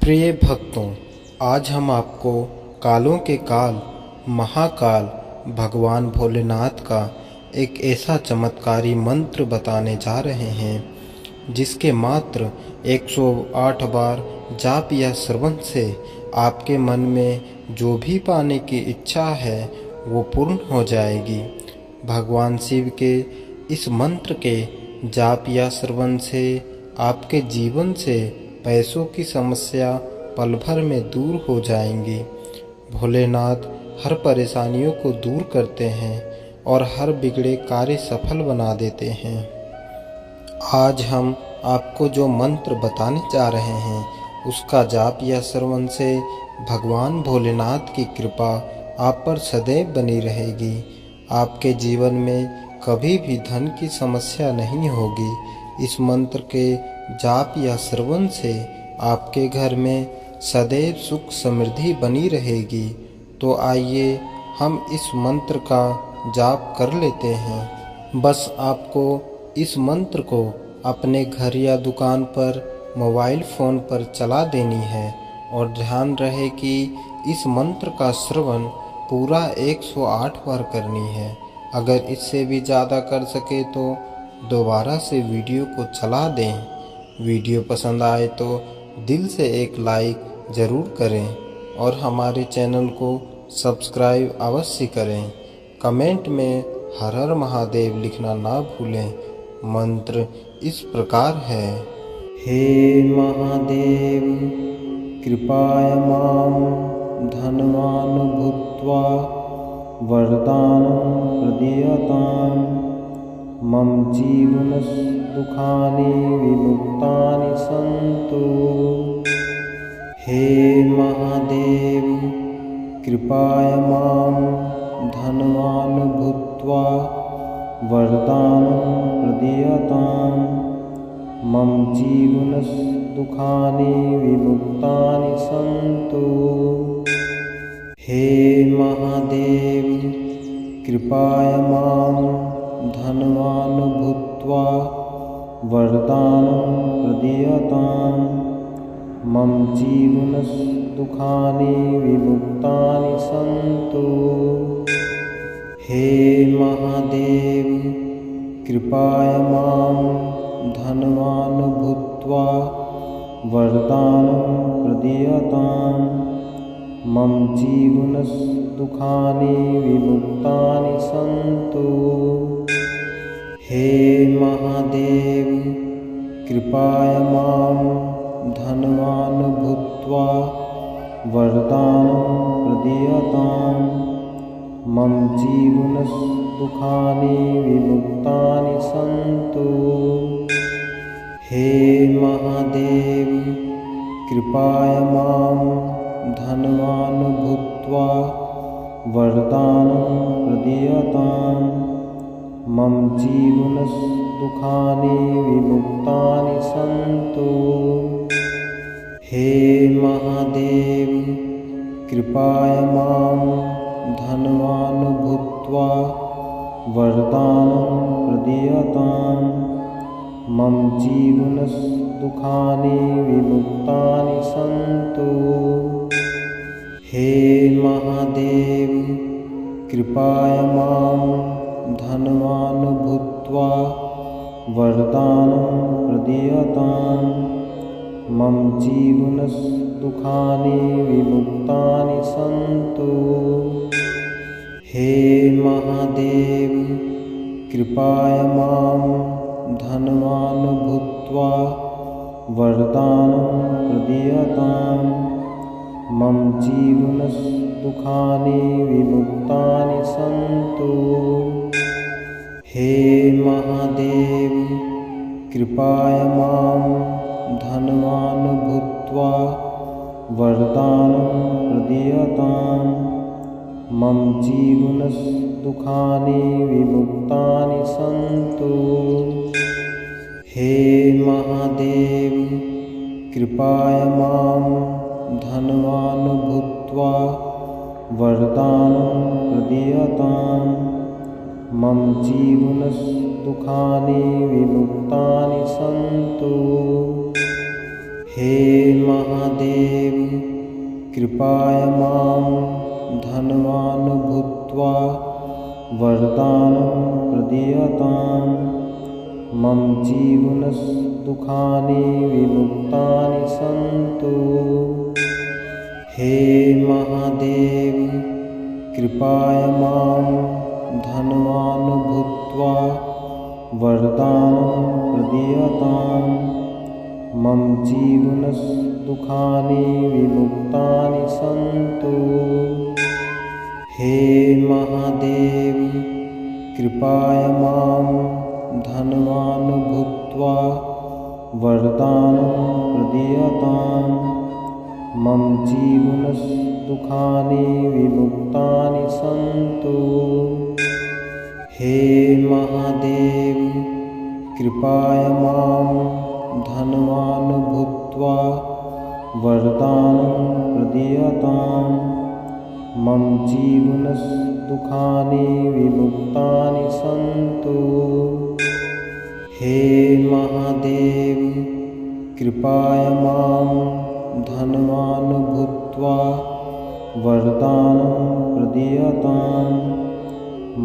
प्रिय भक्तों, आज हम आपको कालों के काल महाकाल भगवान भोलेनाथ का एक ऐसा चमत्कारी मंत्र बताने जा रहे हैं जिसके मात्र 108 बार जाप या श्रवण से आपके मन में जो भी पाने की इच्छा है वो पूर्ण हो जाएगी। भगवान शिव के इस मंत्र के जाप या श्रवण से आपके जीवन से पैसों की समस्या पल भर में दूर हो जाएंगी। भोलेनाथ हर परेशानियों को दूर करते हैं और हर बिगड़े कार्य सफल बना देते हैं। आज हम आपको जो मंत्र बताने जा रहे हैं उसका जाप या श्रवण से भगवान भोलेनाथ की कृपा आप पर सदैव बनी रहेगी। आपके जीवन में कभी भी धन की समस्या नहीं होगी। इस मंत्र के जाप या श्रवण से आपके घर में सदैव सुख समृद्धि बनी रहेगी। तो आइए हम इस मंत्र का जाप कर लेते हैं। बस आपको इस मंत्र को अपने घर या दुकान पर मोबाइल फ़ोन पर चला देनी है और ध्यान रहे कि इस मंत्र का श्रवण पूरा 108 बार करनी है। अगर इससे भी ज़्यादा कर सके तो दोबारा से वीडियो को चला दें। वीडियो पसंद आए तो दिल से एक लाइक ज़रूर करें और हमारे चैनल को सब्सक्राइब अवश्य करें। कमेंट में हर हर महादेव लिखना ना भूलें। मंत्र इस प्रकार है। हे महादेव कृपाय मां धनवान भूत्वा वरदानं प्रदीयताम् मम जीवनदुःखानि विमुक्तानि सन्तु। हे महादेव कृपाय मां धनवान भूत्वा वरदानं प्रदीयताम् मम जीवनदुःखानि विमुक्तानि सन्तु। हे महादेव कृपाय मां धनवान भूत्वा वरदानं प्रदीयताम् मम जीवनदुःखानि विमुक्तानि सन्तु। हे महादेव कृपाय मां धनवान भूत्वा वरदानं प्रदीयताम् मम जीवनदुःखानि विमुक्तानि सन्तु। हे महादेव कृपाय मां धनवान भूत्वा वरदानं प्रदीयताम् मम जीवनदुःखानि विमुक्तानि सन्तु। हे महादेव कृपाय मां धनवान भूत्वा वरदानं प्रदीयताम् मम जीवनदुःखानि विमुक्तानि सन्तु। हे महादेव कृपाय मां धनवान भूत्वा वरदानं प्रदीयताम् मम जीवनदुःखानि विमुक्तानि सन्तु। हे महादेव कृपाय मां धनवान भूत्वा वरदानं प्रदीयताम् मम जीवनदुःखानि विमुक्तानि सन्तु। हे महादेव कृपाय मां धनवान भूत्वा वरदानं प्रदीयताम् मम जीवनदुःखानि विमुक्तानि सन्तु। हे महादेव कृपाय मां धनवान भूत्वा वरदानं प्रदीयताम् मम जीवनदुःखानि विमुक्तानि सन्तु। हे महादेव कृपाय मां धनवान भूत्वा वरदानं प्रदीयताम् मम जीवनदुःखानि विमुक्तानि सन्तु। हे महादेव कृपाय मां धनवान् भूत्वा वरदानं प्रदीयतां मम जीवनदुःखानि विमुक्तानि सन्तु। हे महादेव कृपाय मां धनवान् भूत्वा वरदानं प्रदीयतां मम जीवनदुःखानि विमुक्तानि सन्तु। हे महादेव कृपाय मां धनवान् भूत्वा वरदानं प्रदीयतां मम जीवनदुःखानि विमुक्तानि सन्तु। हे महादेव कृपाय मां धनवान् भूत्वा वरदानं प्रदीयतां मम जीवनदुःखानि विमुक्तानि सन्तु। हे महादेव कृपाय मां धनवान् भूत्वा वरदानं प्रदीयतां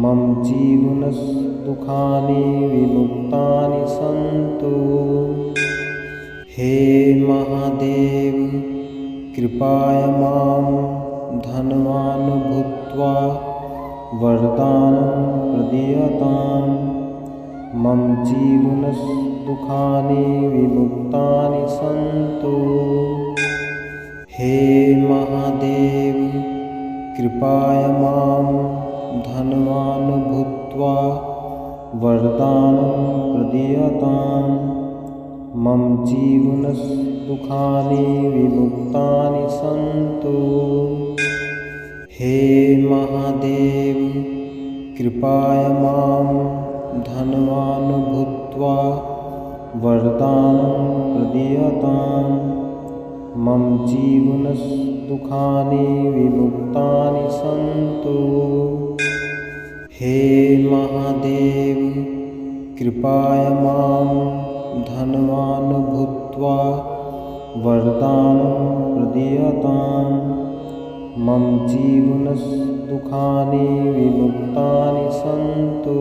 मम जीवनदुःखानि विमुक्तानि सन्तु। हे महादेव कृपाय मां धनवान् भूत्वा वरदानं प्रदीयतां मम जीवनदुःखानि विमुक्तानि सन्तु। हे महादेव कृपाय मां धनवान् भूत्वा वरदानं प्रदीयतां मम जीवनदुःखानि विमुक्तानि सन्तु। हे महादेव कृपाय मां धनवान् भूत्वा वरदानं प्रदीयतां मम जीवनदुःखानि विमुक्तानि सन्तु। हे महादेव कृपाय मां धनवान् भूत्वा वरदानं प्रदीयतां मम जीवनदुःखानि विमुक्तानि सन्तु।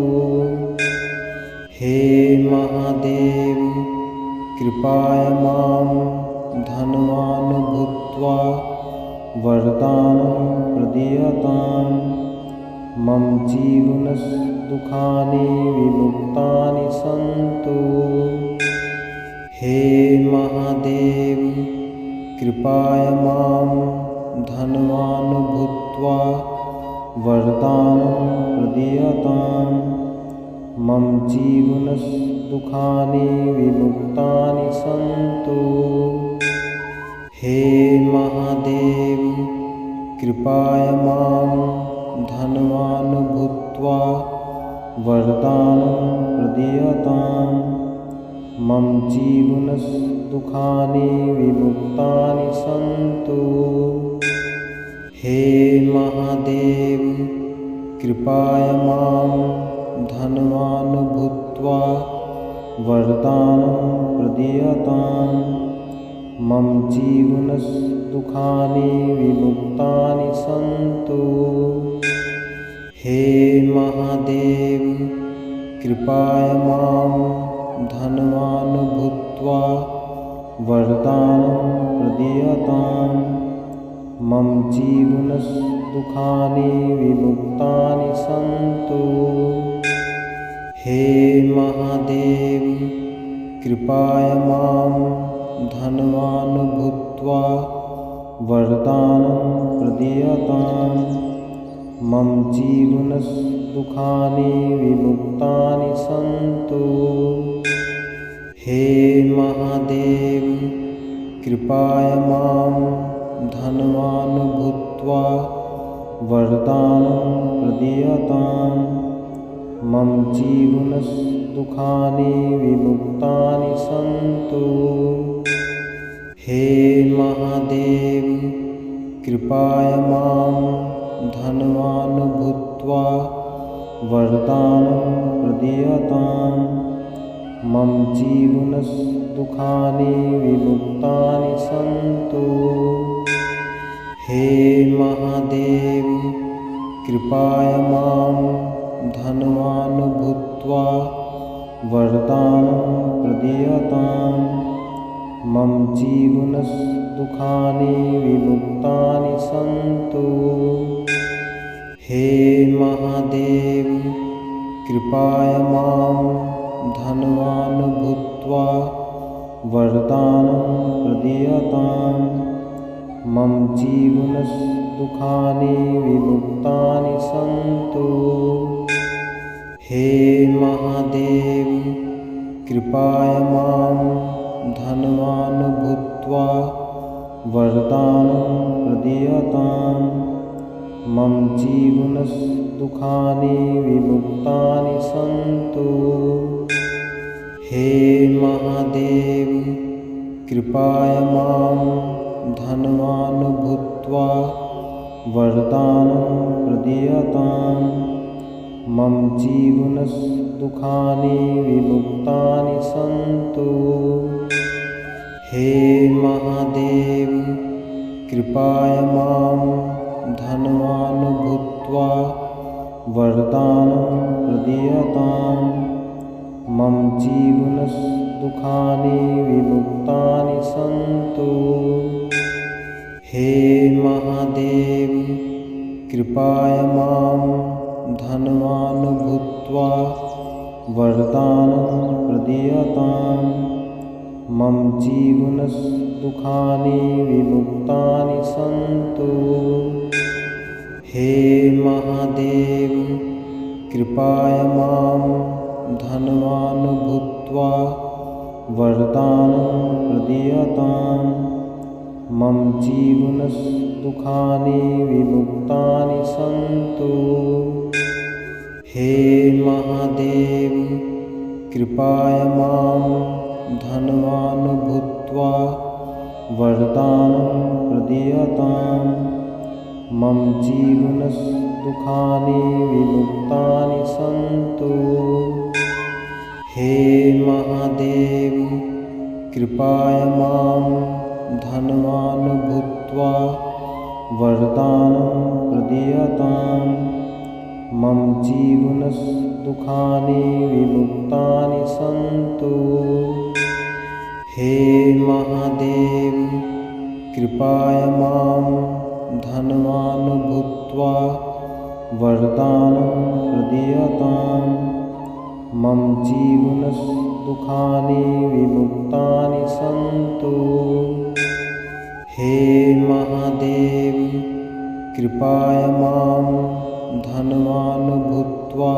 हे महादेव कृपाय मां धनवान् भूत्वा वरदानं प्रदीयतां मम जीवनदुःखानि विमुक्तानि सन्तु। हे महादेव कृपाय मां धनवान् भूत्वा वरदानं प्रदीयतां मम जीवनदुःखानि विमुक्तानि सन्तु। हे महादेव कृपाय मां धनवान् भूत्वा वरदानं प्रदीयतां मम जीवनदुःखानि विमुक्तानि सन्तु। हे महादेव कृपाय मां धनवान् भूत्वा वरदानं प्रदीयतां मम जीवनदुःखानि विमुक्तानि सन्तु। हे महादेव कृपाय मां धनवान् भूत्वा वरदानं प्रदीयतां मम जीवनदुःखानि विमुक्तानि सन्तु। हे महादेव कृपाय मां धनवान् भूत्वा वरदानं प्रदीयतां मम जीवनदुःखानि विमुक्तानि सन्तु। हे महादेव कृपाय मां धनवान् भूत्वा वरदानं प्रदीयतां मम जीवनदुःखानि विमुक्तानि सन्तु। हे महादेव कृपाय मां धनवान् भूत्वा वरदानं प्रदीयतां मम जीवनदुःखानि विमुक्तानि सन्तु। हे महादेव कृपया मां धनवान् भूत्वा वरदानं प्रदीयताम्। मम जीवनदुःखानि विमुक्तानि सन्तु। हे महादेव कृपया मां धनवान् भूत्वा वरदानं प्रदीयताम्। मम जीवनदुःखानि विमुक्तानि सन्तु। हे महादेव कृपया मां धनवान् भूत्वा वरदानं प्रदीयताम्। मम जीवनदुःखानि विमुक्तानि सन्तु। हे महादेव कृपया मां धनवान् भूत्वा वरदानं प्रदीयताम्। मम जीवनदुःखानि विमुक्तानि सन्तु। हे महादेव कृपया मां धनवान् भूत्वा वरदानं प्रदीयताम्। मम जीवनदुःखानि विमुक्तानि सन्तु। हे महादेव कृपया मां धनवान् भूत्वा वरदानं प्रदीयताम्। मम जीवनदुःखानि विमुक्तानि सन्तु। हे महादेव कृपया मां धनवान् भूत्वा वरदानं प्रदीयताम्। मम जीवनदुःखानि विमुक्तानि सन्तु। हे महादेव कृपया मां धनवान् भूत्वा वरदानं प्रदीयताम्। मम जीवनदुःखानि विमुक्तानि सन्तु। हे महादेव कृपया मां धनवान् भूत्वा वरदानं प्रदीयताम्। मम जीवनदुःखानि विमुक्तानि सन्तु। हे महादेव कृपया मां धनवान् भूत्वा वरदानं प्रदीयताम्। मम जीवनदुःखानि विमुक्तानि सन्तु। हे महादेव कृपया मां धनवान् भूत्वा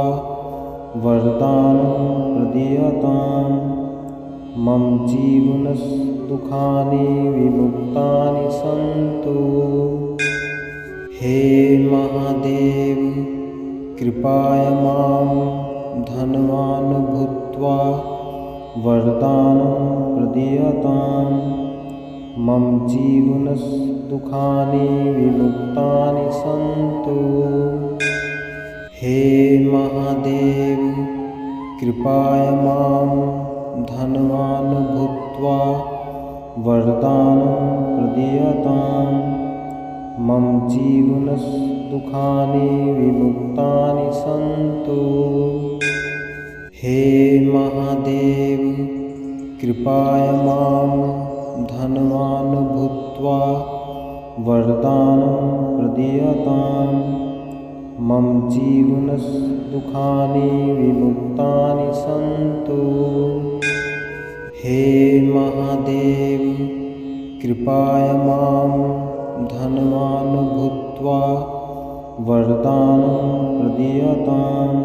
वरदानं प्रदीयताम्। मम जीवनदुःखानि विमुक्तानि सन्तु। हे महादेव कृपया मां धनवान् भूत्वा वरदानं प्रदीयताम्। मम जीवनदुःखानि विमुक्तानि सन्तु। हे महादेव कृपया मां धनवान् भूत्वा वरदानं प्रदीयताम्। मम जीवनदुःखानि विमुक्तानि सन्तु। हे महादेव कृपया मां धनवान् भूत्वा वरदानं प्रदीयताम्। मम जीवनदुःखानि विमुक्तानि सन्तु। हे महादेव कृपया मां धनवान् भूत्वा वरदानं प्रदीयताम्।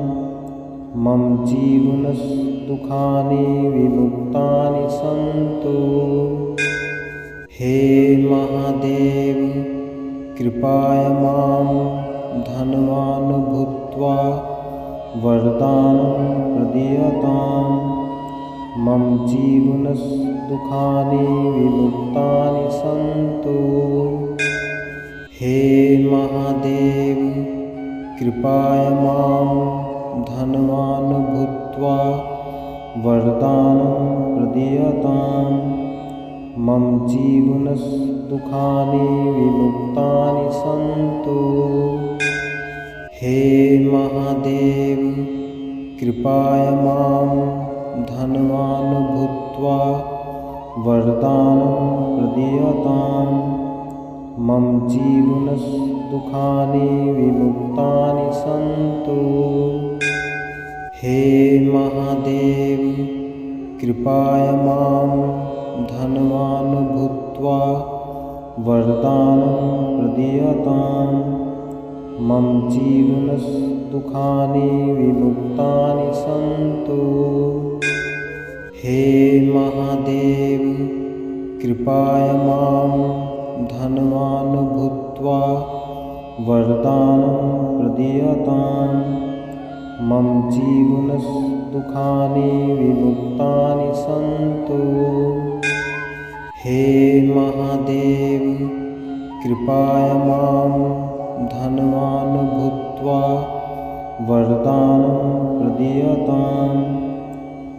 मम जीवनदुःखानि विमुक्तानि सन्तु। हे महादेव कृपया मां धनवान् भूत्वा वरदानं प्रदीयताम्। मम जीवनदुःखानि विमुक्तानि सन्तु। हे महादेव कृपया मां धनवान् भूत्वा वरदानं प्रदीयताम्। मम जीवनदुःखानि विमुक्तानि सन्तु। हे महादेव, कृपया मां धनवान् भूत्वा वरदानं प्रदीयताम्। मम जीवनदुःखानि विमुक्तानि सन्तु। हे महादेव, कृपया मां धनवान् भूत्वा वरदानं प्रदीयताम्। मम जीवनदुःखानि विमुक्तानि सन्तु। हे महादेव, कृपया मां धनवान् भूत्वा वरदानं प्रदीयताम्। मम जीवनदुःखानि विमुक्तानि सन्तु। हे महादेव, कृपया मां धनवान् भूत्वा वरदानं प्रदीयताम्।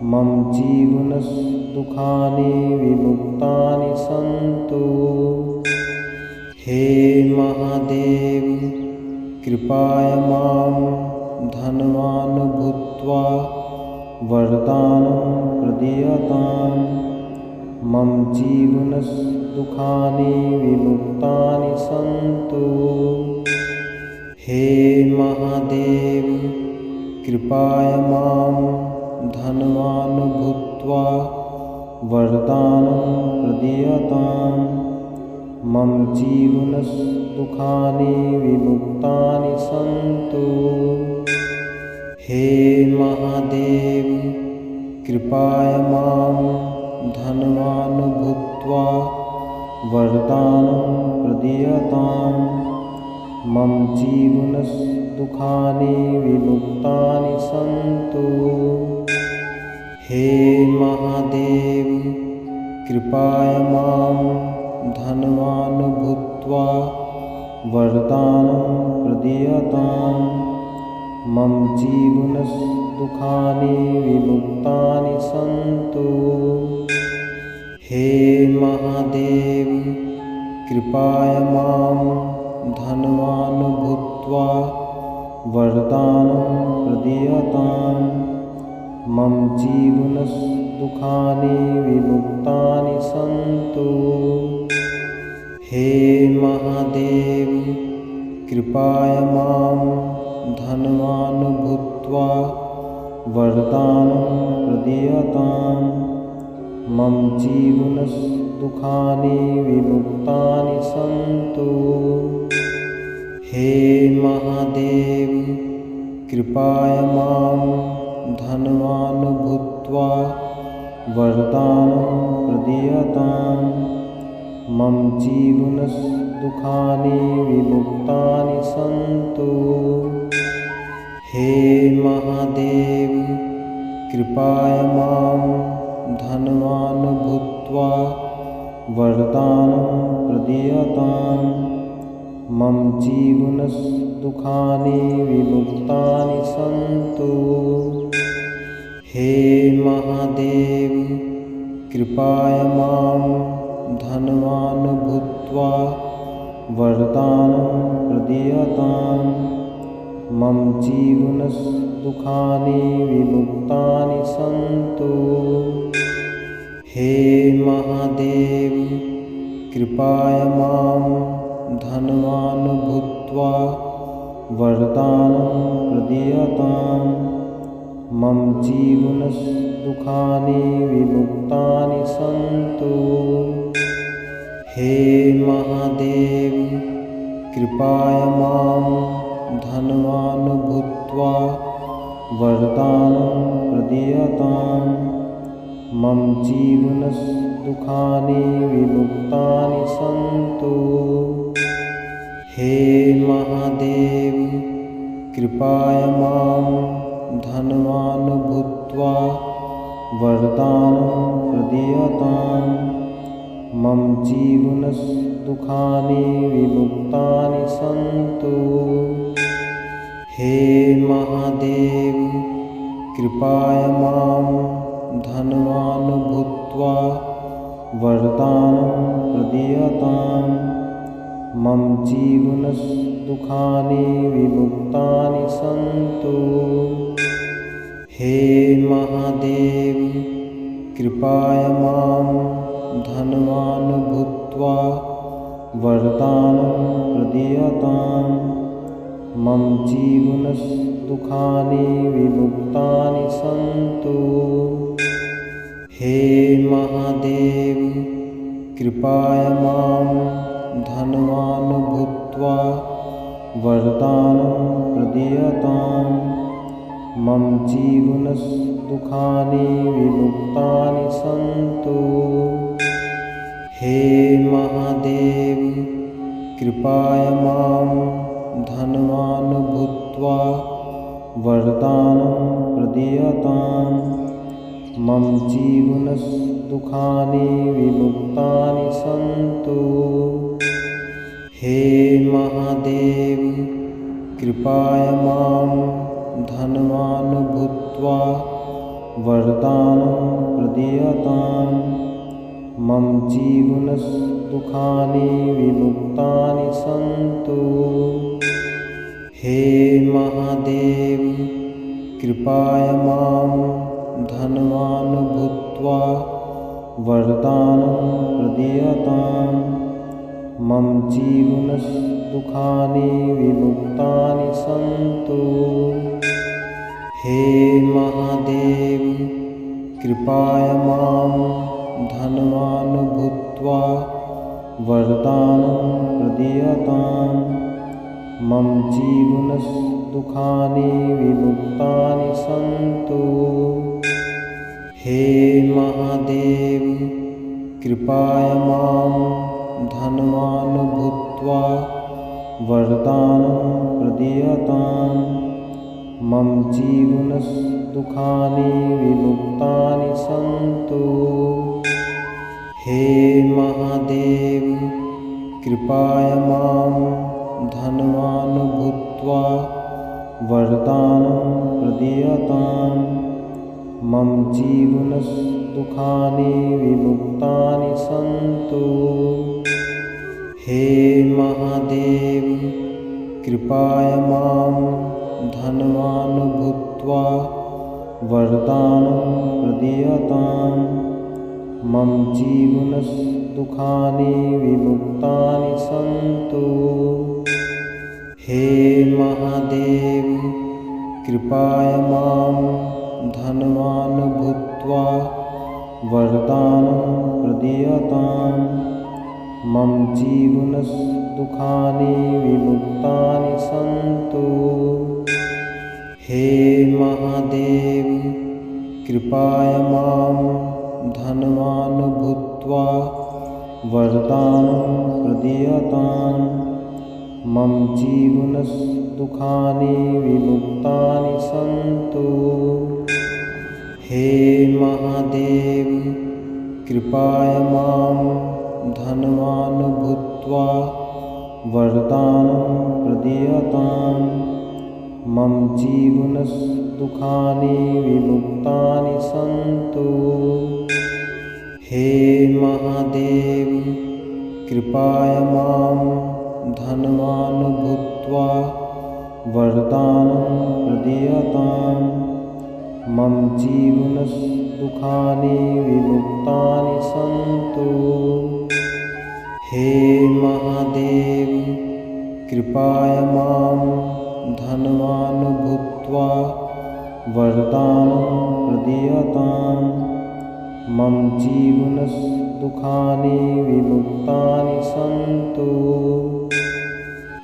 मम जीवनदुःखानि विमुक्तानि सन्तु। हे महादेव, कृपया मां धनवान् भूत्वा वरदानं प्रदीयताम्। मम जीवनदुःखानि विमुक्तानि सन्तु। हे महादेव, कृपया मां धनवान् भूत्वा वरदानं प्रदीयताम्। मम जीवनदुःखानि विमुक्तानि सन्तु। हे महादेव, कृपया मां धनवान् भूत्वा वरदानं प्रदीयताम्। मम जीवनदुःखानि विमुक्तानि सन्तु। हे महादेव, कृपया मां धनवान् भूत्वा वरदानं प्रदीयताम्। मम जीवनदुःखानि विमुक्तानि सन्तु। हे महादेव, कृपया मां धनवान् भूत्वा वरदानं प्रदीयताम्। मम जीवनदुःखानि विमुक्तानि सन्तु। हे महादेव, कृपया मां धनवान् भूत्वा वरदानं प्रदीयताम्। मम जीवनदुःखानि विमुक्तानि सन्तु। हे महादेव, कृपया मां धनवान् भूत्वा वरदानं प्रदीयताम्। मम जीवनदुःखानि विमुक्तानि सन्तु। हे महादेव, कृपया मां धनवान् भूत्वा वरदानं प्रदीयताम्। मम जीवनदुःखानि विमुक्तानि सन्तु। हे महादेव, कृपया मां धनवान् भूत्वा वरदानं प्रदीयताम्। मम जीवनदुःखानि विमुक्तानि सन्तु। हे महादेव, कृपया मां धनवान् भूत्वा वरदानं प्रदीयताम्। मम जीवनदुःखानि विमुक्तानि सन्तु। हे महादेव, कृपया मां धनवान् भूत्वा वरदानं प्रदीयताम्। मम जीवनदुःखानि विमुक्तानि सन्तु। हे महादेव, कृपया मां धनवान् भूत्वा वरदानं प्रदीयताम्। मम जीवनदुःखानि विमुक्तानि सन्तु। हे महादेव, कृपया मां धनवान् भूत्वा वरदानं प्रदीयताम्। मम जीवनदुःखानि विमुक्तानि सन्तु। हे महादेव कृपाय मां धनवान् भूत्वा वरदानं प्रदीयताम्। मम जीवनदुःखानि विमुक्तानि सन्तु। हे महादेव कृपाय मां धनवान् भूत्वा वरदानं प्रदीयताम्। मम जीवनदुःखानि विमुक्तानि सन्तु। हे महादेव कृपाय मां धनवान् भूत्वा वरदानं प्रदीयताम्। मम जीवनदुःखानि विमुक्तानि सन्तु। हे महादेव कृपाय मां धनवान् भूत्वा वरदानं प्रदीयताम्। मम जीवनदुःखानि विमुक्तानि सन्तु। हे महादेव कृपाय मां धनवान् भूत्वा वरदानं प्रदीयताम्। मम जीवनदुःखानि विमुक्तानि सन्तु। हे महादेव कृपाय मां धनवान् भूत्वा वरदानं प्रदीयताम्। मम जीवनदुःखानि विमुक्तानि सन्तु। हे महादेव कृपाय मां धनवान् भूत्वा वरदानं प्रदीयताम्। मम जीवनदुःखानि विमुक्तानि सन्तु। हे महादेव कृपाय मां धनवान् भूत्वा वरदानं प्रदीयताम्। मम जीवनदुःखानि विमुक्तानि सन्तु। हे महादेव कृपाय मां धनवान् भूत्वा वरदानं प्रदीयताम्। मम जीवनदुःखानि विमुक्तानि सन्तु। हे महादेव कृपाय मां धनवान् भूत्वा वरदानं प्रदीयताम्। मम जीवनदुःखानि विमुक्तानि सन्तु। हे महादेव कृपाय मां धनवान् भूत्वा वरदानं प्रदीयताम्। मम जीवनदुःखानि विमुक्तानि सन्तु। हे महादेव कृपाय मां धनवान् भूत्वा वरदानं प्रदीयताम्। मम जीवनदुःखानि विमुक्तानि सन्तु। हे महादेव कृपाय मां धनवान् भूत्वा वरदानं प्रदीयताम्। मम जीवनदुःखानि विमुक्तानि सन्तु। हे महादेव कृपाय मां धनवान् भूत्वा वरदानं प्रदीयताम्। मम जीवनदुःखानि विमुक्तानि सन्तु।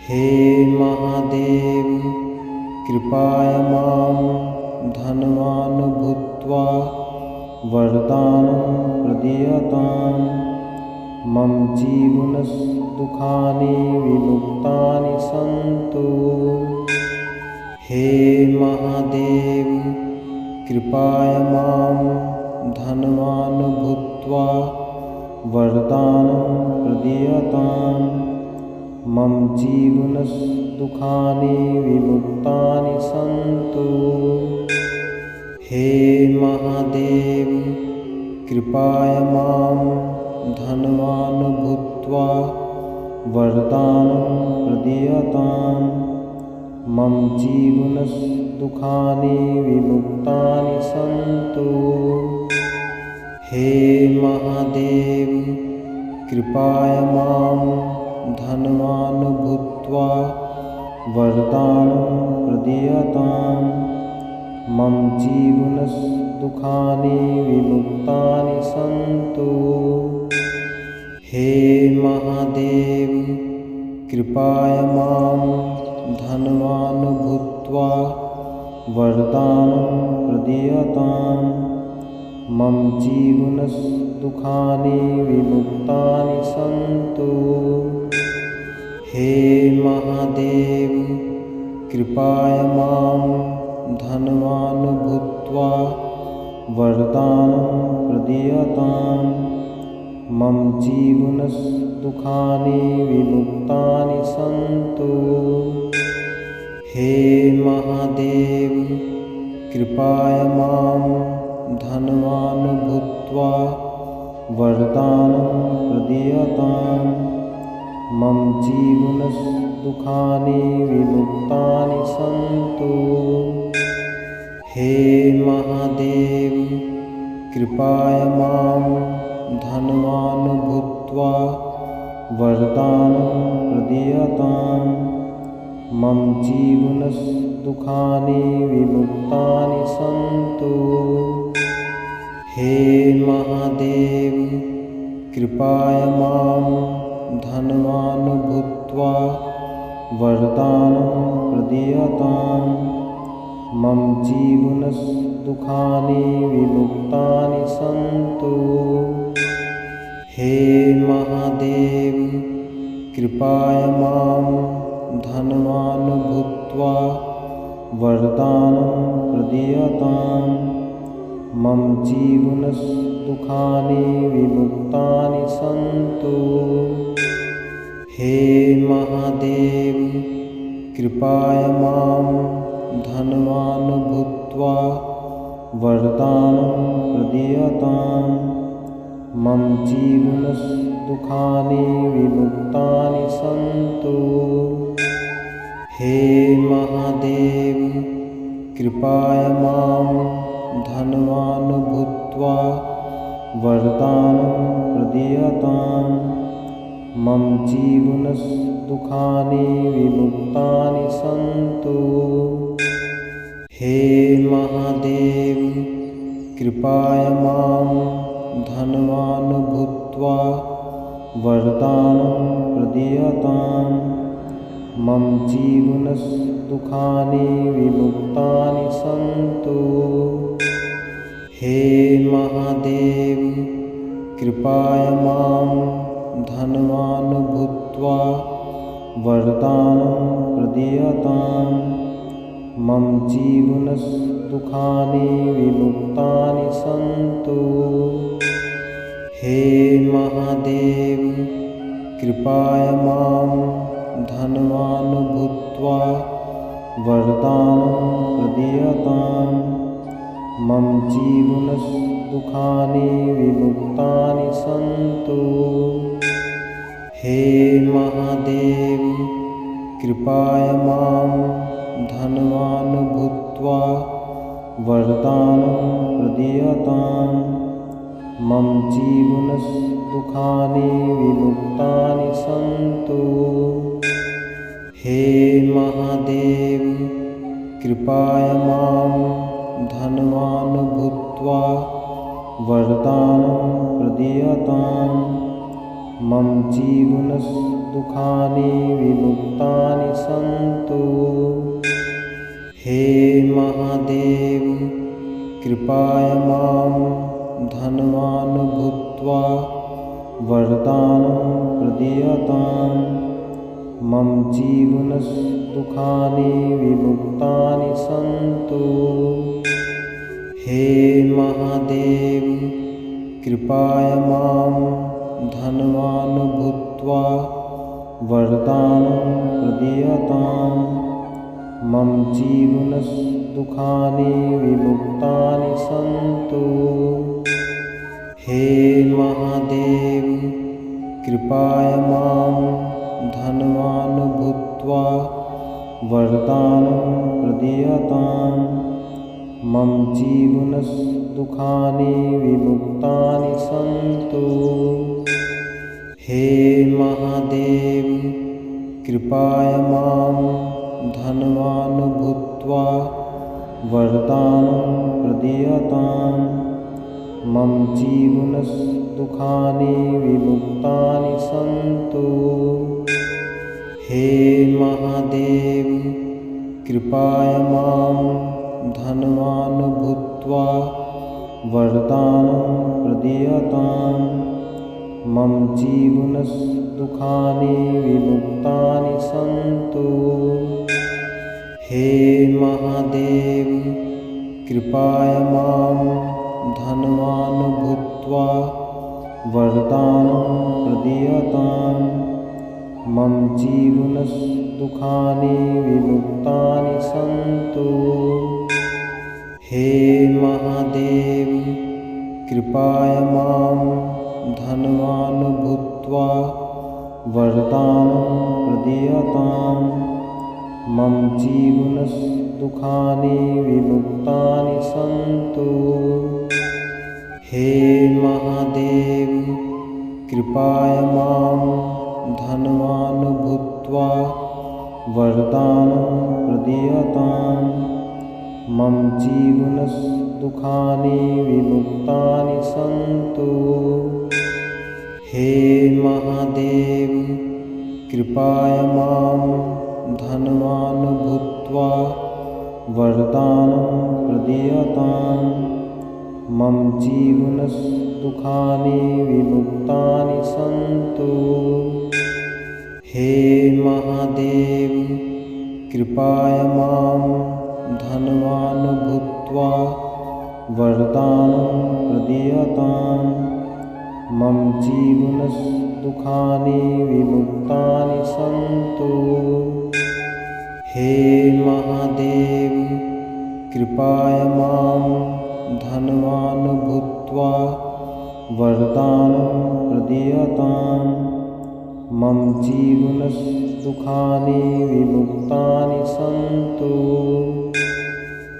हे महादेव कृपाय मां धनवान् भूत्वा वरदानं प्रदीयताम्। मम जीवनदुःखानि विमुक्तानि सन्तु। हे महादेव कृपाय मां धनवान् भूत्वा वरदानं प्रदीयताम्। मम जीवनदुःखानि विमुक्तानि सन्तु। हे महादेव कृपाय मां धनवान् भूत्वा वरदानं प्रदीयताम् मम जीवनदुःखानि विमुक्तानि सन्तु। हे महादेव कृपाय मां धनवान् भूत्वा वरदानं प्रदीयताम् मम जीवनदुःखानि विमुक्तानि सन्तु। हे महादेव कृपाय मां धनवान् भूत्वा वरदानं प्रदीयताम् मम जीवनदुःखानि विमुक्तानि सन्तु। हे महादेव कृपाय मां धनवान् भूत्वा वरदानं प्रदीयताम् मम जीवनदुःखानि विमुक्तानि सन्तु। हे महादेव कृपाय मां धनवान् भूत्वा वरदानं प्रदीयताम् मम जीवनदुःखानि विमुक्तानि सन्तु। हे महादेव कृपाय मां धनवान् भूत्वा वरदानं प्रदीयताम् मम जीवनदुःखानि विमुक्तानि सन्तु। हे महादेव कृपाय मां धनवान् भूत्वा वरदानं प्रदीयताम् मम जीवनदुःखानि विमुक्तानि सन्तु। हे महादेव कृपाय मां धनवान् भूत्वा वरदानं प्रदीयताम् मम जीवनदुःखानि विमुक्तानि सन्तु। हे महादेव कृपाय मां धनवान् भूत्वा वरदानं प्रदीयताम् मम जीवनदुःखानि विमुक्तानि सन्तु। हे महादेव कृपाय मां धनवान् भूत्वा वरदानं प्रदीयताम् मम जीवनदुःखानि विमुक्तानि सन्तु। हे महादेव कृपाय मां धनवान् भूत्वा वरदानं प्रदीयताम् मम जीवनदुःखानि विमुक्तानि सन्तु। हे महादेव कृपाय मां धनवान् भूत्वा वरदानं प्रदीयताम् मम जीवनदुःखानि विमुक्तानि सन्तु। हे महादेव कृपाय मां धनवान् भूत्वा वरदानं प्रदीयताम् मम जीवनदुःखानि विमुक्तानि सन्तु। हे महादेव कृपाय मां धनवान् भूत्वा वरदानं प्रदीयताम् मम जीवनदुःखानि विमुक्तानि सन्तु। हे महादेव कृपाय मां धनवान् भूत्वा वरदानं प्रदीयताम् मम जीवनदुःखानि विमुक्तानि सन्तु। हे महादेव कृपाय मां धनवान् भूत्वा वरदानं प्रदीयताम् मम जीवनदुःखानि विमुक्तानि सन्तु। हे महादेव कृपाय मां धनवान् भूत्वा वरदानं प्रदीयताम् मम जीवनदुःखानि विमुक्तानि सन्तु। हे महादेव कृपाय मां धनवान् भूत्वा वरदानं प्रदीयताम्। मम जीवनदुःखानि विमुक्तानि सन्तु। हे महादेव कृपाय मां धनवान् भूत्वा वरदानं प्रदीयताम्। मम जीवनदुःखानि विमुक्तानि सन्तु। हे महादेव कृपाय मां धनवान् भूत्वा वरदानं प्रदीयताम्। मम जीवनदुःखानि विमुक्तानि सन्तु। हे महादेव कृपाय मां धनवान् भूत्वा वरदानं प्रदीयताम्। मम जीवनदुःखानि विमुक्तानि सन्तु। हे महादेव कृपाय मां धनवान् भूत्वा वरदानं प्रदीयताम्। मम जीवनदुःखानि विमुक्तानि सन्तु। हे महादेव कृपाय मां धनवान् भूत्वा वरदानं प्रदीयताम्। मम जीवनदुःखानि विमुक्तानि सन्तु। हे महादेव कृपाय मां धनवान् भूत्वा वरदानं प्रदीयताम्। मम जीवनदुःखानि विमुक्तानि सन्तु। हे महादेव कृपाय मां धनवान् भूत्वा वरदानं प्रदीयताम्। मम जीवनदुःखानि विमुक्तानि सन्तु। हे महादेव कृपाय मां धनवान् भूत्वा वरदानं प्रदीयताम्। मम जीवनदुःखानि विमुक्तानि सन्तु।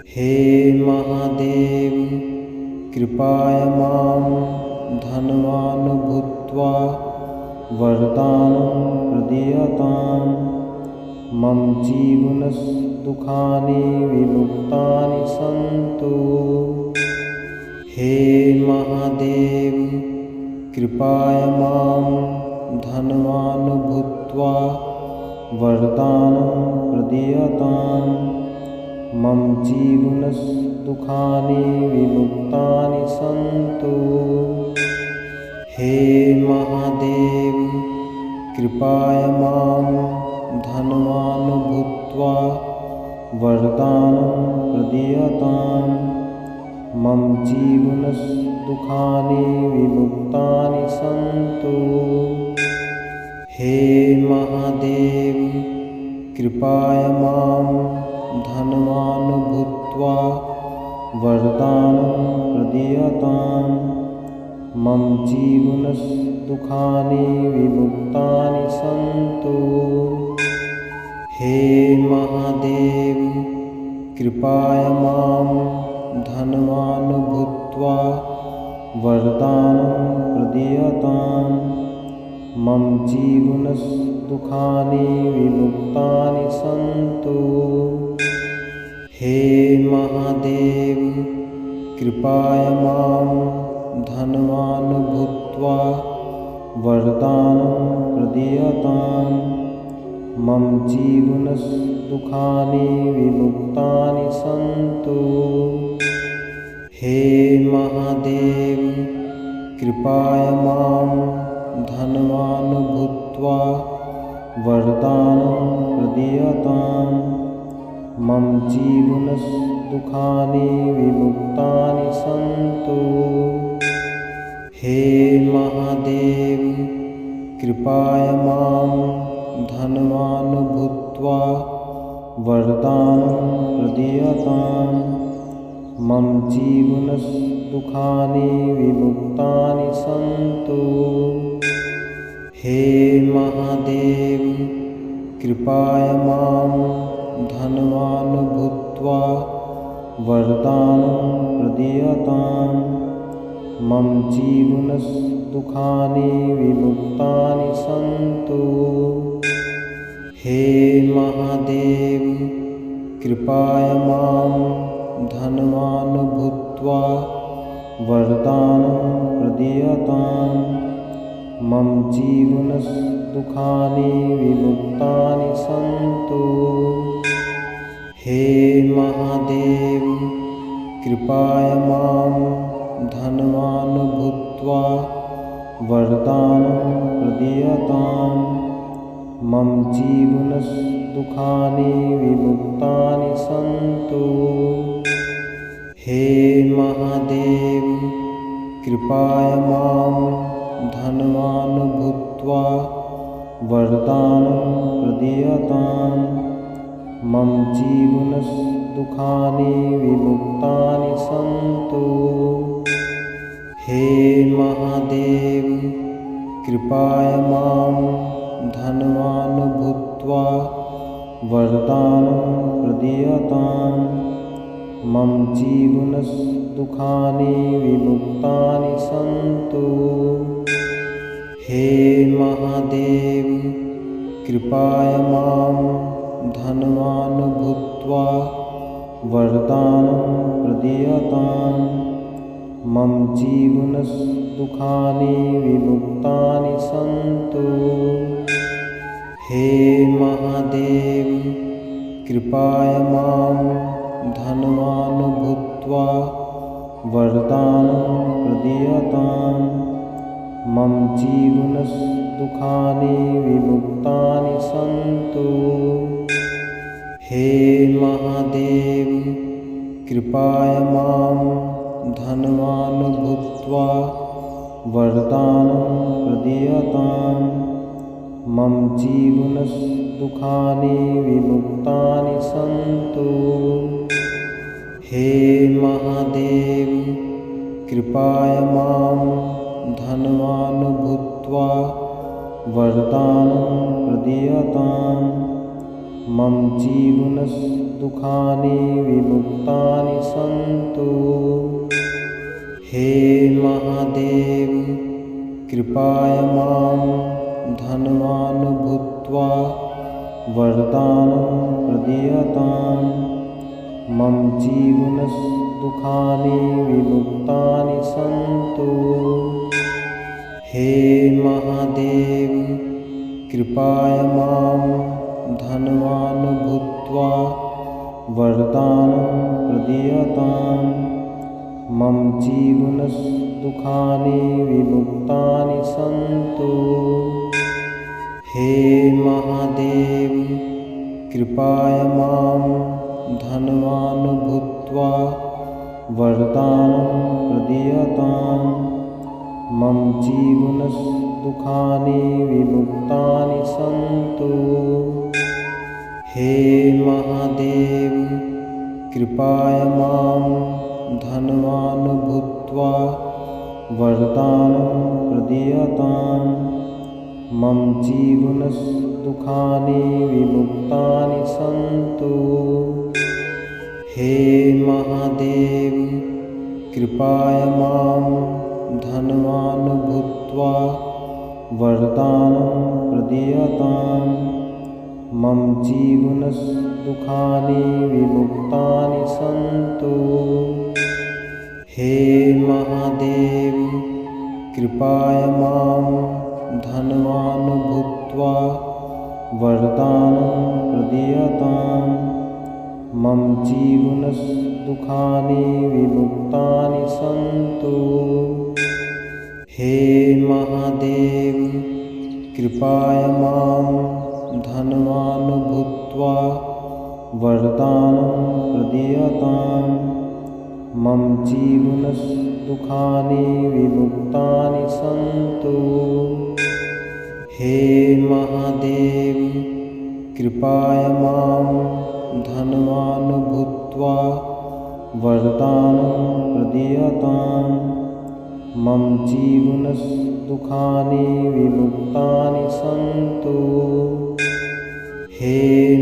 हे महादेव कृपाय मां धनवान् भूत्वा वरदानं प्रदीयताम्। मम जीवनदुःखानि विमुक्तानि सन्तु। हे महादेव कृपाय मां धनवान् भूत्वा वरदानं प्रदीयताम्। मम जीवनदुःखानि विमुक्तानि सन्तु। हे महादेव कृपाय मां धनवान् भूत्वा वरदानं प्रदीयताम्। मम जीवनदुःखानि विमुक्तानि सन्तु। हे महादेव कृपाय मां धनवान् भूत्वा वरदानं प्रदीयताम्। मम जीवनदुःखानि विमुक्तानि सन्तु। हे महादेव कृपाय मां धनवान् भूत्वा वरदानं प्रदीयताम्। मम जीवनदुःखानि विमुक्तानि सन्तु। हे महादेव कृपाय मां धनवान् भूत्वा वरदानं प्रदीयताम्। मम जीवनदुःखानि विमुक्तानि सन्तु। हे महादेव कृपाय मां धनवान् भूत्वा वरदानं प्रदीयताम्। मम जीवनदुःखानि विमुक्तानि सन्तु। हे महादेव कृपाय मां धनवान् भूत्वा वरदानं प्रदीयताम्। मम जीवनदुःखानि विमुक्तानि सन्तु। हे महादेव, कृपया मां धनवान् भूत्वा वरदानं प्रदीयताम्। मम जीवनदुःखानि विमुक्तानि सन्तु। हे महादेव, कृपया मां धनवान् भूत्वा वरदानं प्रदीयताम्। मम जीवनदुःखानि विमुक्तानि सन्तु। हे महादेव, कृपया मां धनवान् भूत्वा वरदानं प्रदीयताम्। मम जीवनदुःखानि विमुक्तानि सन्तु। हे महादेव, कृपया मां धनवान् भूत्वा वरदानं प्रदीयताम्। मम जीवनदुःखानि विमुक्तानि सन्तु। हे महादेव, कृपया मां धनवान् भूत्वा वरदानं प्रदीयताम्। मम जीवनदुःखानि विमुक्तानि सन्तु। हे महादेव, कृपया मां धनवान् भूत्वा वरदानं प्रदीयताम्। मम जीवनदुःखानि विमुक्तानि सन्तु। हे महादेव, कृपया मां धनवान् भूत्वा वरदानं प्रदीयताम्। मम जीवनदुःखानि विमुक्तानि सन्तु। हे महादेव, कृपया मां धनवान् भूत्वा वरदानं प्रदीयताम्। मम जीवनदुःखानि विमुक्तानि सन्तु। हे महादेव, कृपया मां धनवान् भूत्वा वरदानं प्रदीयताम्। मम जीवनदुःखानि विमुक्तानि सन्तु। हे महादेव, कृपया मां धनवान् भूत्वा वरदानं प्रदीयताम्। मम जीवनदुःखानि विमुक्तानि सन्तु। हे महादेव, कृपया मां धनवान् भूत्वा वरदानं प्रदीयताम्। मम जीवनदुःखानि विमुक्तानि सन्तु। हे महादेव, कृपया मां धनवान् भूत्वा वरदानं प्रदीयताम्। मम जीवनदुःखानि विमुक्तानि सन्तु। हे महादेव, कृपया मां धनवान् भूत्वा वरदानं प्रदीयताम्। मम जीवनदुःखानि विमुक्तानि सन्तु। हे महादेव, कृपया मां धनवान् भूत्वा वरदानं प्रदीयताम्। मम जीवनदुःखानि विमुक्तानि सन्तु। हे महादेव, कृपया मां धनवान् भूत्वा वरदानं प्रदीयताम्। मम जीवनदुःखानि विमुक्तानि सन्तु। हे महादेव, कृपया मां धनवान् भूत्वा वरदानं प्रदीयताम्। मम जीवनदुःखानि विमुक्तानि सन्तु। हे महादेव, कृपया मां धनवान् भूत्वा वरदानं प्रदीयतां मम जीवनदुःखानि विमुक्तानि सन्तु। हे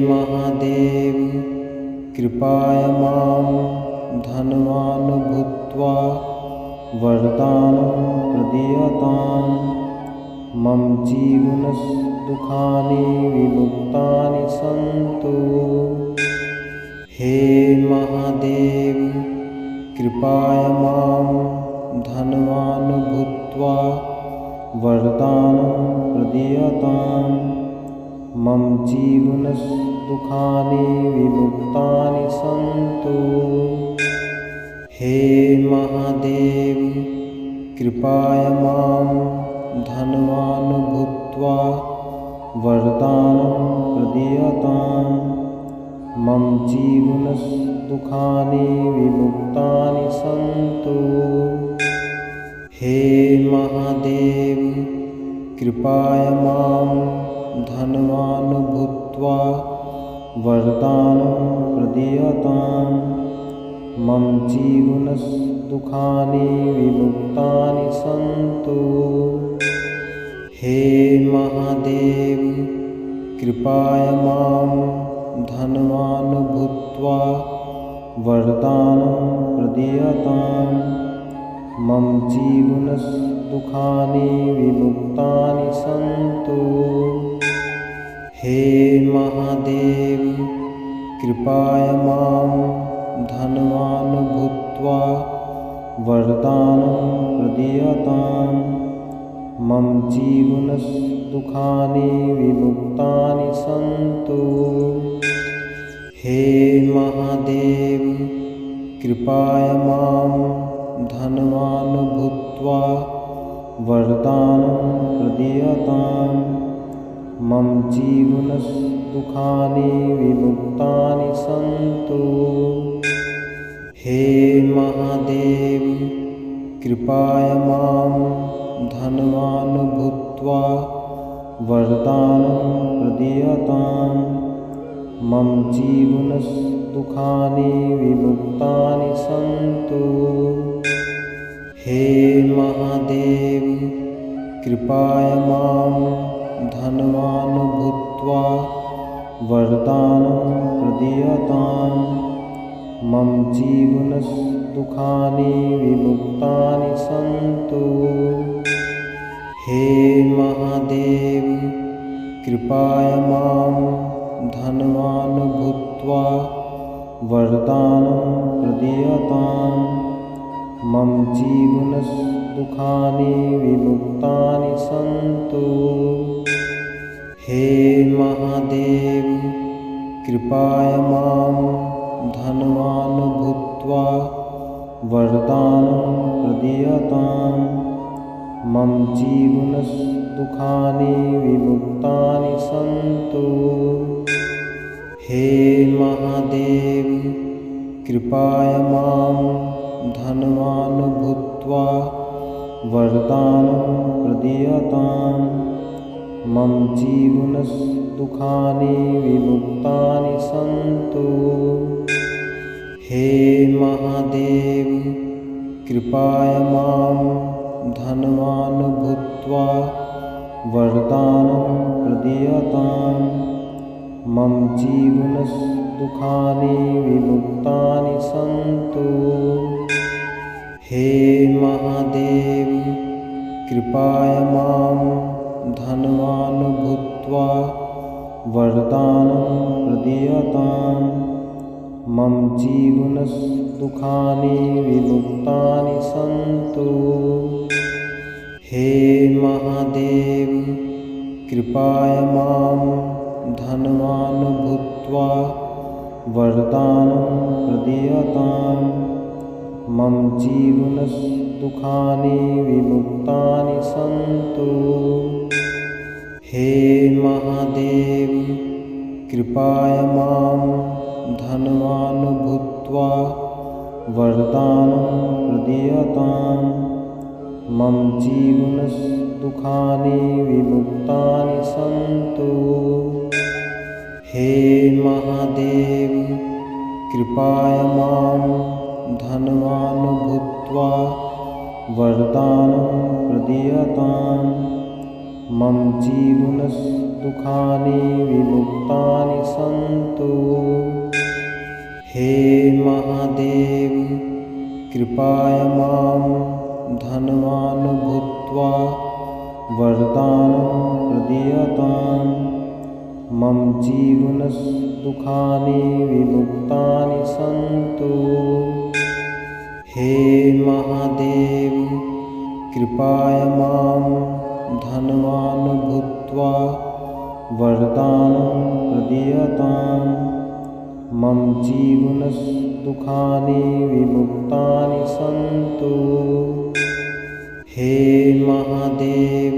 महादेव कृपया मां धनवान् भूत्वा वरदानं प्रदीयतां मम जीवनदुःखानि विमुक्तानि सन्तु। हे महादेव कृपया मां धनवान् भूत्वा वरदानं प्रदीयतां मम जीवनदुःखानि विमुक्तानि सन्तु। हे महादेव कृपया मां धनवान् भूत्वा वरदानं प्रदीयतां मम जीवनदुःखानि विमुक्तानि सन्तु। हे महादेव कृपया मां धनवान् भूत्वा वरदानं प्रदीयतां मम जीवनदुःखानि विमुक्तानि सन्तु। हे महादेव कृपया मां धनवान् भूत्वा वरदानं प्रदीयतां मम जीवनदुःखानि विमुक्तानि सन्तु। हे महादेव कृपया मां धनवान् भूत्वा वरदानं प्रदीयतां मम जीवनदुःखानि विमुक्तानि सन्तु। हे महादेव कृपया मां धनवान् भूत्वा वरदानं प्रदीयतां मम जीवनदुःखानि विमुक्तानि सन्तु। हे महादेव कृपया मां धनवान् भूत्वा वरदानं प्रदीयतां मम जीवनदुःखानि विमुक्तानि सन्तु। हे महादेव कृपया मां धनवान् भूत्वा वरदानं प्रदीयतां मम जीवनदुःखानि विमुक्तानि सन्तु। हे महादेव कृपया मां धनवान् भूत्वा वरदानं प्रदीयतां मम जीवनदुःखानि विमुक्तानि सन्तु। हे महादेव कृपया मां धनवान् भूत्वा वरदानं प्रदीयतां मम जीवनदुःखानि विमुक्तानि सन्तु। हे महादेव कृपया मां धनवान् भूत्वा वरदानं प्रदीयतां मम जीवनदुःखानि विमुक्तानि सन्तु। हे महादेव कृपया मां धनवान् भूत्वा वरदानं प्रदीयतां मम जीवनदुःखानि विमुक्तानि सन्तु। हे महादेव कृपया मां धनवान् भूत्वा वरदानं प्रदीयतां मम जीवनदुःखानि विमुक्तानि सन्तु। हे महादेव कृपया मां धनवान् भूत्वा वरदानं प्रदीयतां मम जीवनदुःखानि विमुक्तानि सन्तु। हे महादेव कृपया मां धनवान् भूत्वा वरदानं प्रदीयतां मम जीवनदुःखानि विमुक्तानि सन्तु। हे महादेव कृपाय मां धनवान् भूत्वा वरदानं प्रदीयताम्। मम जीवनदुःखानि विमुक्तानि सन्तु। हे महादेव कृपाय मां धनवान् भूत्वा वरदानं प्रदीयताम्। मम जीवनदुःखानि विमुक्तानि सन्तु। हे महादेव कृपाय मां धनवान् भूत्वा वरदानं प्रदीयताम्। मम जीवनदुःखानि विमुक्तानि सन्तु। हे महादेव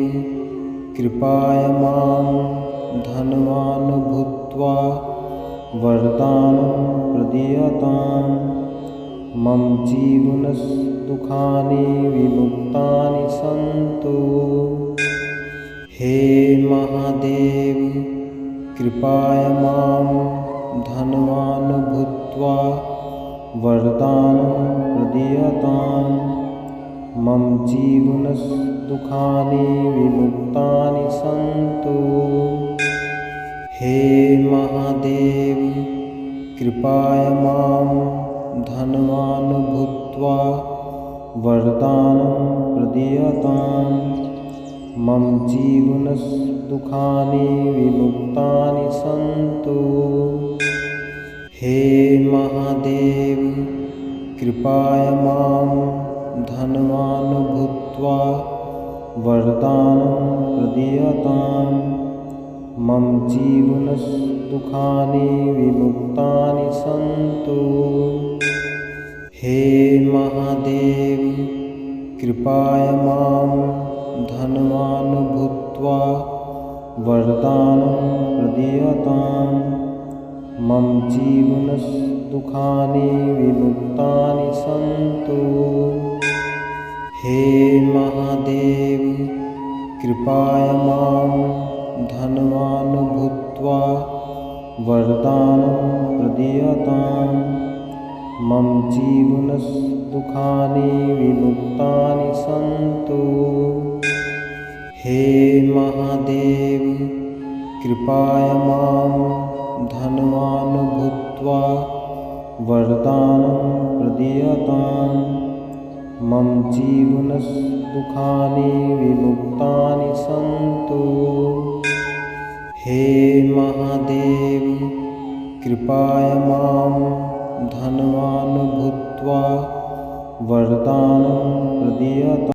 कृपाय मां धनवान् भूत्वा वरदानं प्रदीयताम्। मम जीवनदुःखानि विमुक्तानि सन्तु। हे महादेव कृपाय मां धनवान् भूत्वा वरदानं प्रदीयताम्। मम जीवनदुःखानि विमुक्तानि सन्तु। हे महादेव कृपाय मां धनवान् भूत्वा वरदानं प्रदीयताम्। मम जीवनदुःखानि विमुक्तानि सन्तु। हे महादेव कृपाय मां धनवान् भूत्वा वरदानं प्रदीयताम्। मम जीवनदुःखानि विमुक्तानि सन्तु। हे महादेव कृपाय मां धनवान् भूत्वा वरदानं प्रदीयताम्। मम जीवनदुःखानि विमुक्तानि सन्तु। हे महादेव कृपाय मां धनवान् भूत्वा वरदानं प्रदीयताम्। मम जीवनदुःखानि विमुक्तानि सन्तु। हे महादेव कृपाय मां धनवान् भूत्वा वरदानं प्रदीयताम्। मम जीवनदुःखानि विमुक्तानि सन्तु। हे महादेव कृपाय मां धनवान् भूत्वा वरदानं प्रदीयताम्।